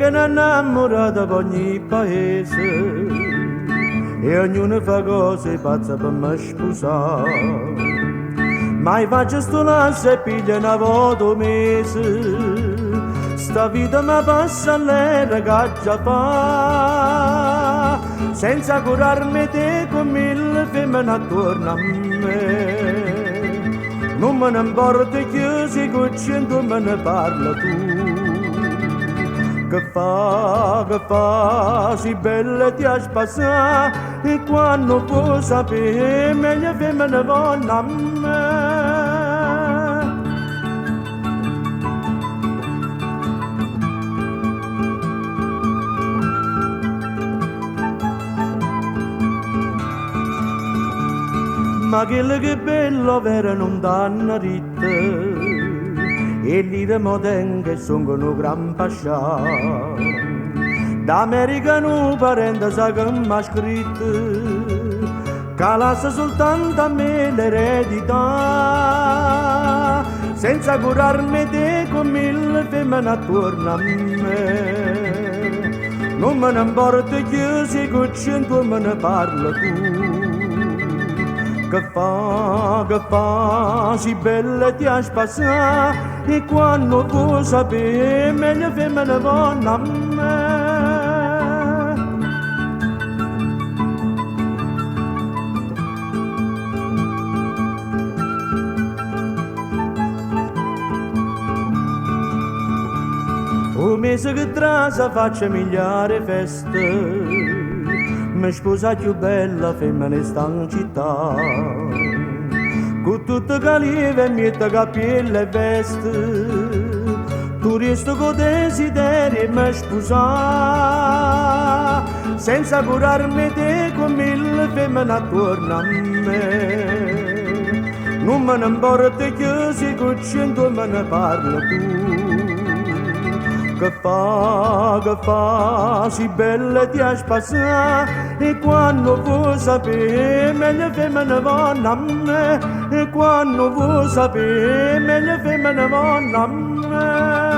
vengono innamorati da ogni paese e ognuno fa cose pazze per me sposare. Ma faccio sto lasso e piglia una volta al mese, sta vita mi passa all'era che già fa, senza curarmi te con mille femmine attorno a me. Non me ne importa che se con cento me ne parla tu. Che fa, si bella ti ha spassato e quando puoi sapere meglio femmine vanno a me. Ma quello che è bello vera non danno ritta e lì da modenga sono un gran pascià. D'America un parente sa che mi ha scritto che lascia soltanto a me l'eredità, senza curarmi te con mille femmine attorno a me. Non me ne importa che se con cento me ne parla tu. Che fa, si bella ti ha spassato e quando puoi sapere meglio femmine vanno a me. Un mese che trasa faccio miliare feste, mi sposa più bella femmina sta in città, con tutte calive e miette capelli e veste, turisto con desideri mi sposa, senza curarmi te con mille femmine attorno a me. Non me ne importa che se con cento me ne parla tu. Che fa, si bella ti ha spassato e quando vuoi sapere meglio femmine vanno a me, e quando vuoi sapere meglio femmine vanno a me.